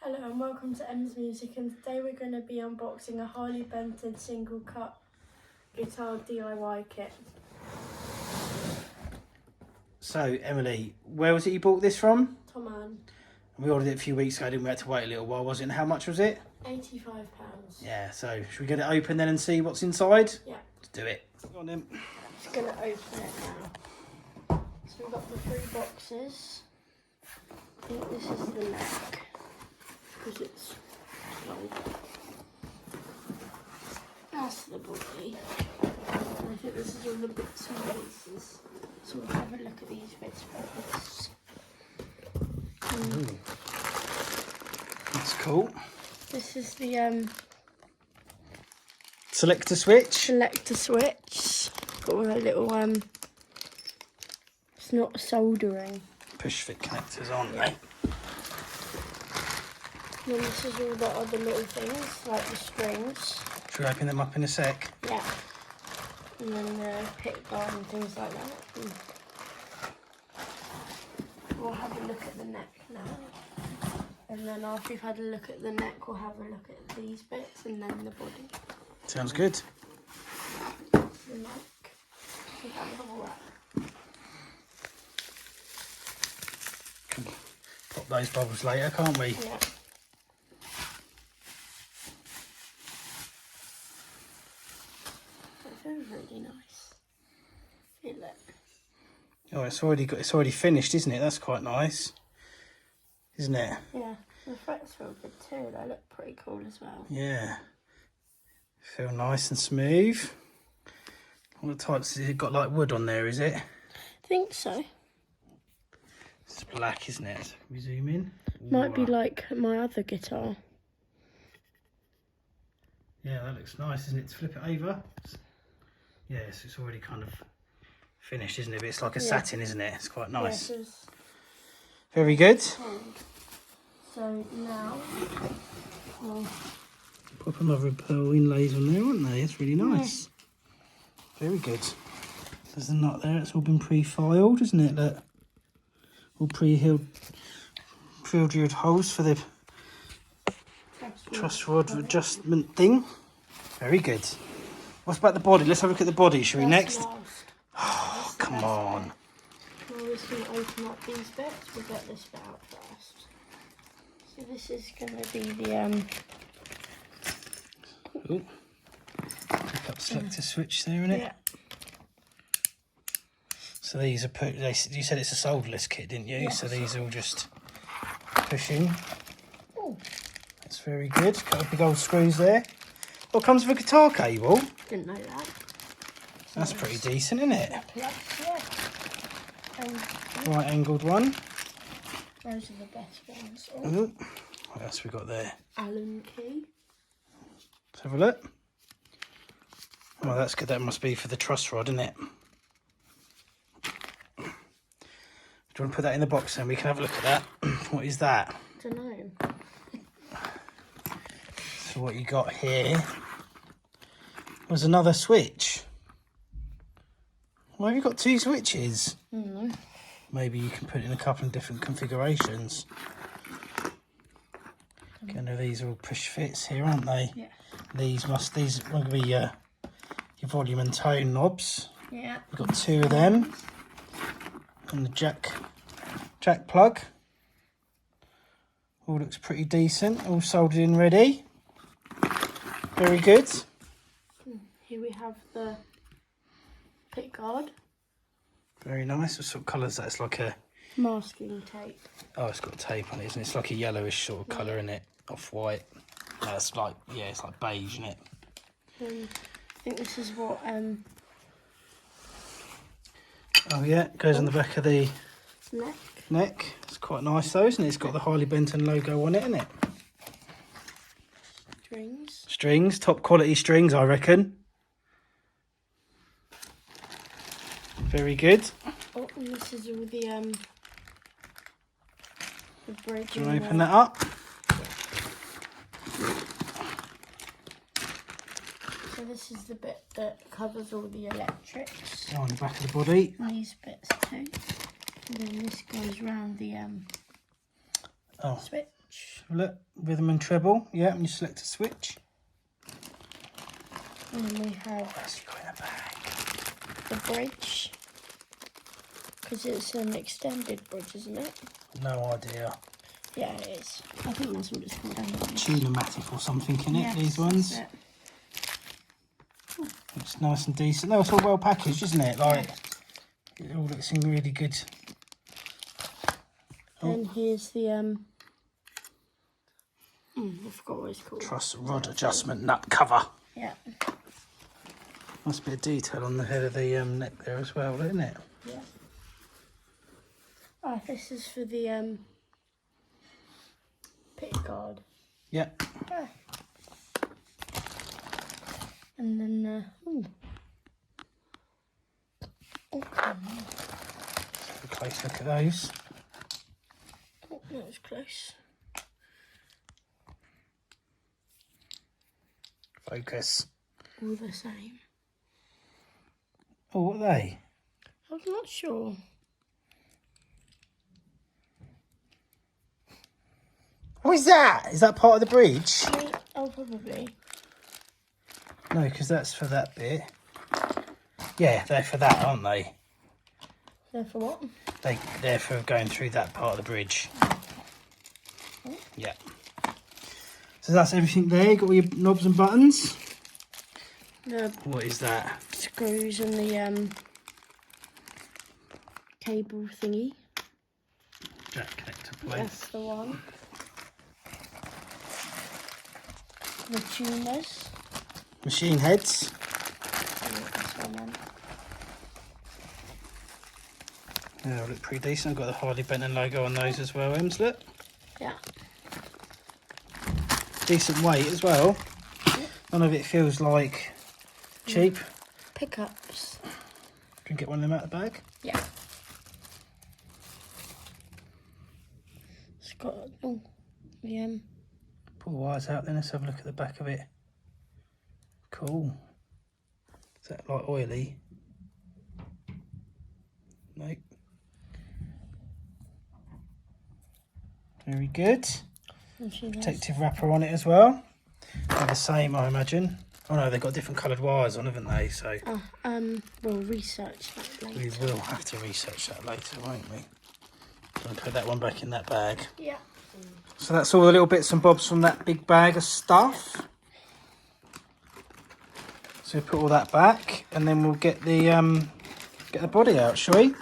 Hello and welcome to M's Music, and today we're going to be unboxing a Harley Benton single cut guitar DIY kit. So Emily, where was it you bought this from? Thomann. We ordered it a few weeks ago, didn't we? Had to wait a little while, was it? And how much was it? £85. Yeah, so should we get it open then and see what's inside? Yeah. Let's do it. Go on then. Just going to open it now. So we've got the 3 boxes. I think this is the neck, because it's long. That's the body. And I think this is all the bits and pieces. So we'll have a look at these bits first. Ooh. That's cool. This is the Selector switch. selector switch. Got all a little it's not soldering. Push fit connectors, aren't they? And then this is all the other little things, like the strings. Should we open them up in a sec? Yeah. And then the pick guard and things like that. And we'll have a look at the neck now. And then after we've had a look at the neck, we'll have a look at these bits and then the body. Sounds good. The neck. We have all that. Can pop those bubbles later, can't we? Yeah. It feels really nice. Feel it. Oh, it's already finished, isn't it? That's quite nice, isn't it? Yeah. The frets feel good too. They look pretty cool as well. Yeah. Feel nice and smooth. What types has it got? Like wood on there, is it? I think so. It's black, isn't it? So can we zoom in? Might be Ooh. like my other guitar. Yeah, that looks nice, isn't it? To flip it over. Yes, it's already kind of finished, isn't it? But it's like a satin, isn't it? It's quite nice. Yeah, it's Very good. cold. So now we'll Pop another pearl inlays on there, aren't they? It's really nice. Very good. There's the nut there. It's all been pre-filed, isn't it? Look. All pre-drilled holes for the truss rod adjustment thing. Very good. What's about the body? Let's have a look at the body, shall we, next? last. Oh, come on. We're just going to open up these bits. We'll get this bit out first. So this is going to be the Ooh. Pick up selector switch there, innit? yeah. So these are put. You said it's a solderless kit, didn't you? Yes. So these are all just pushing. Oh, That's very good. Got the big old screws there. What comes with a guitar cable? didn't know that. That's pretty decent, isn't it? Plus, yeah. And Right angled one. those are the best ones. Oh, Ooh. What else we got there? Allen key. Let's have a look. Well, that's good. That must be for the truss rod, isn't it? Do you want to put that in the box then? We can have a look at that. What is that? Don't know. So what you got here was another switch. Why have you got 2 switches? Maybe you can put it in a couple of different configurations. Okay, these are all push fits here, aren't they? Yeah. These will be your volume and tone knobs. Yeah. We've got 2 of them. And the jack plug. All looks pretty decent. All soldered in ready. Very good. Here we have the pick guard. Very nice. What sort of colour is that? It's like a... Masking tape. Oh, it's got tape on it, isn't it? It's like a yellowish sort of colour, isn't it? Off-white. It's like, yeah, it's like beige, isn't it? I think this is what Oh, yeah. It goes on the back of the neck. It's quite nice, though, isn't it? It's got the Harley Benton logo on it, isn't it? Strings. Strings. Top quality strings, I reckon. Very good. Oh, and this is all the bridge. Do you want to open that up? So this is the bit that covers all the electrics. On the back of the body. And these bits too. And then this goes round the switch. switch. Look, rhythm and treble. Yeah, and you select a switch. And then we have What else you got in the bag? the bridge. Because it's an extended bridge, isn't it? No idea. Yeah, it is. I think that's what it's called. Tune-o-matic or something in it, Yes, these ones. that's it. It's nice and decent. No, it's all well packaged, isn't it? Like, it all looks in really good. Then here's the I forgot what it's called. Truss rod adjustment nut cover. Yeah. Nice bit of detail on the head of the neck there as well, isn't it? Yeah. Oh, this is for the pick guard. Yeah. Yeah. And then Have a close look at those. oh, that was close. Focus. All the same. Oh, what are they? I'm not sure. What is that? Is that part of the bridge? Oh, probably. No, because that's for that bit. Yeah, they're for that, aren't they? They're for what? They're for going through that part of the bridge. Yeah. So that's everything there. You got all your knobs and buttons. The What is that? screws and the cable thingy. Jack connector plate. That's the one. The tuners. Machine heads. This one then. Yeah, they look pretty decent. I've got the Harley Benton logo on those as well, Ems, look. Yeah. Decent weight as well. None of it feels like cheap. Pickups. Can you get one of them out of the bag? Yeah. It's got the Pull the wires out then, let's have a look at the back of it. Cool. Is that like oily? Nope. Very good. Protective wrapper on it as well. They're the same, I imagine. Oh no, they've got different coloured wires on, haven't they? So we'll research that later. we will have to research that later, won't we? So I'll put that one back in that bag. Yeah. So that's all the little bits and bobs from that big bag of stuff. So we'll put all that back, and then we'll get the body out, shall we? Yeah.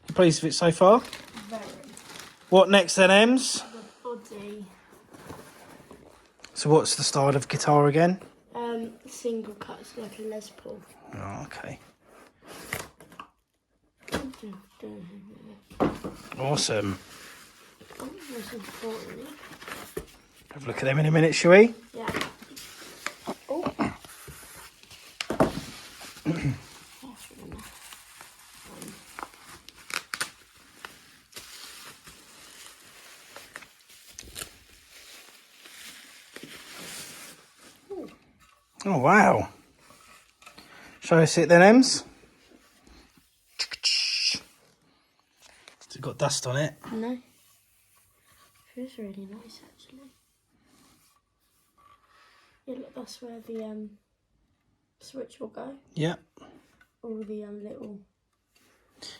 You pleased with it so far? Very. What next then, Ems? The body. So what's the style of guitar again? Single cuts like a Les Paul. Oh, okay. Awesome. Most importantly. Have a look at them in a minute, shall we? Yeah. Oh. Oh, wow. Shall I sit then, Ems? Has it got dust on it? No. Feels really nice actually. Yeah, look, that's where the switch will go. Yeah. All the little.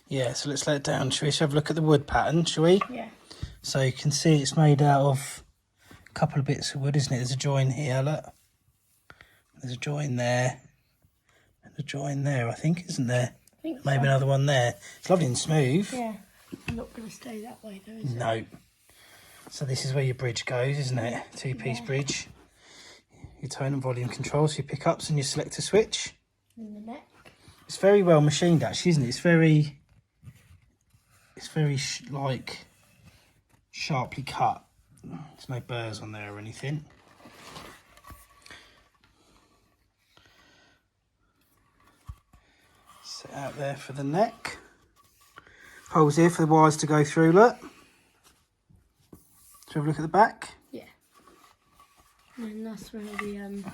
Yeah, so let's let it down. Shall we have a look at the wood pattern, shall we? Yeah. So you can see it's made out of a couple of bits of wood, isn't it? There's a join here, look. There's a join there. And a join there, I think, isn't there? I think Maybe so. another one there. It's lovely and smooth. Yeah. Not going to stay that way though, is it? No. So this is where your bridge goes, isn't it? Two-piece bridge. Your tone and volume controls, your pickups and your selector switch. And the neck. It's very well machined actually, isn't it? It's very like sharply cut. There's no burrs on there or anything. Set out there for the neck. Holes here for the wires to go through, look. Shall we have a look at the back? Yeah. And that's where the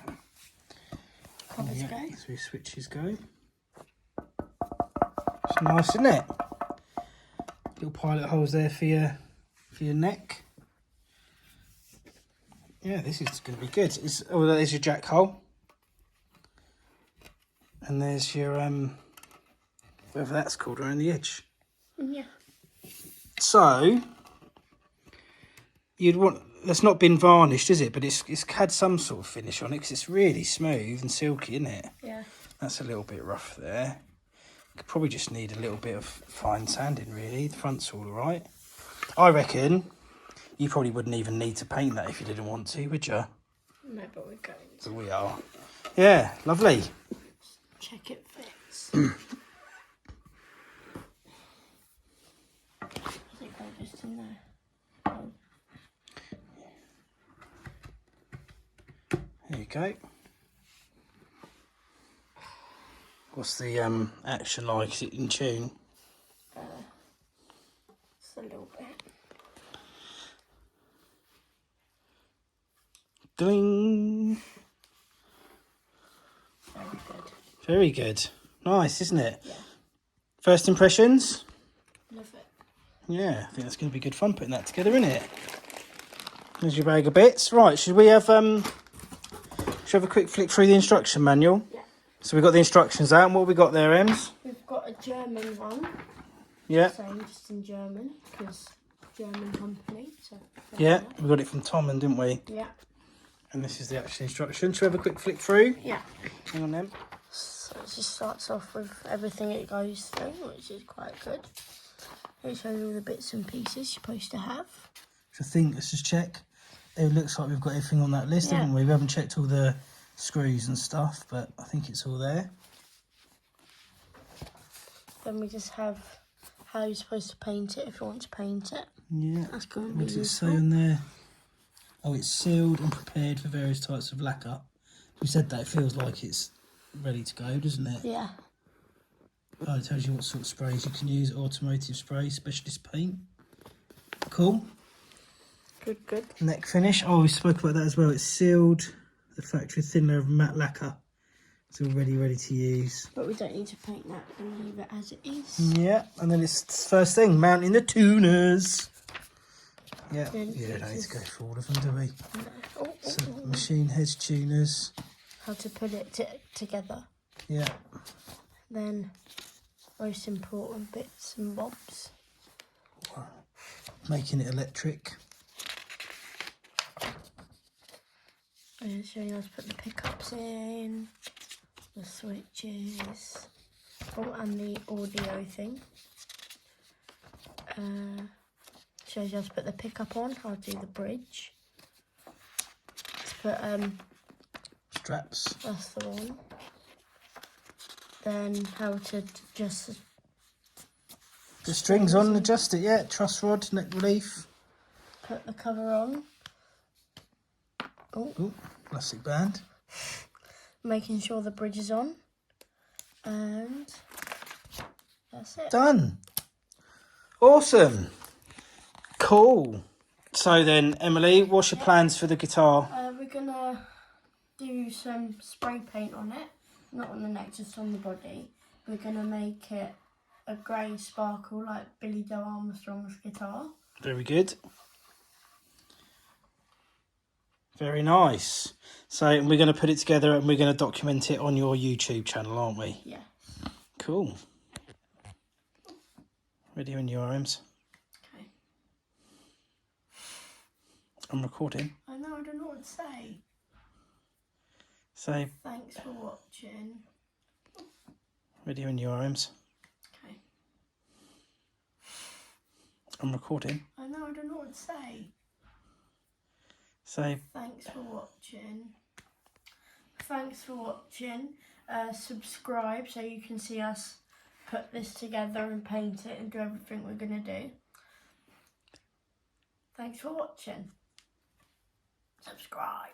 covers go. That's where your switches go. It's nice, isn't it? Little pilot holes there for your neck. Yeah, this is going to be good. Oh, there's your jack hole. And there's your, whatever that's called, around the edge. Yeah. So, you'd want, that's not been varnished, is it? But it's had some sort of finish on it because it's really smooth and silky, isn't it? Yeah. That's a little bit rough there. Could probably just need a little bit of fine sanding, really. The front's all right. I reckon you probably wouldn't even need to paint that if you didn't want to, would you? No, but we're going to. So we are. Yeah, lovely. Check it fits. I think I'll just in there. Oh. There you go. What's the action like? Is it in tune? Just a little bit. Ding! Very good. Very good. Nice, isn't it? Yeah. First impressions? Love it. Yeah, I think that's going to be good fun putting that together, isn't it? There's your bag of bits. Right, should we have a quick flick through the instruction manual? Yeah. So we've got the instructions out, and what have we got there, Ems? We've got a German one. Yeah. Same, just in German, because German company. So Yeah, we got it from Thomann, didn't we? yeah. And this is the actual instruction. Should we have a quick flick through? Yeah. Hang on then. So it just starts off with everything it goes through, which is quite good. It shows all the bits and pieces you're supposed to have. So I think, let's just check. It looks like we've got everything on that list, haven't we? We haven't checked all the screws and stuff, but I think it's all there. Then we just have how you're supposed to paint it if you want to paint it. Yeah. That's going to be What does it say useful. on there? Oh, it's sealed and prepared for various types of lacquer. We said that it feels like it's ready to go, doesn't it? Yeah. Oh, it tells you what sort of sprays you can use. Automotive spray, specialist paint. Cool. Good, good. Neck finish. Oh, we spoke about that as well. It's sealed. The factory thin layer of matte lacquer. It's already ready to use. But we don't need to paint that. We'll leave it as it is. Yeah, and then it's first thing, mounting the tuners. Yeah, Then you don't need to go for all of them, do we? No. Oh, So machine heads, tuners. how to put it together. Yeah. Then most important bits and bobs. Making it electric. And show you how to put the pickups in, the switches, oh, and the audio thing. Shows you how to put the pickup on, how to do the bridge. To put Straps. that's the one. Then how to just The strings on, adjust it, yeah. Truss rod, neck relief. put the cover on. Oh, Oh, plastic band. making sure the bridge is on. And that's it. Done. Awesome. Cool. So then, Emily, what's your plans for the guitar? We're gonna do some spray paint on it, not on the neck, just on the body. We're gonna make it a grey sparkle like Billy Joe Armstrong's guitar. Very good. Very nice. So we're going to put it together and we're going to document it on your YouTube channel, aren't we? Yeah. Cool. Ready when you are, Ems? Okay. I'm recording. I know, I don't know what to say. Say, Thanks for watching. ready when you are, Ems? Okay. I'm recording. I know, I don't know what to say. Say, Thanks for watching. Thanks for watching. Subscribe so you can see us put this together and paint it and do everything we're going to do. Thanks for watching. Subscribe.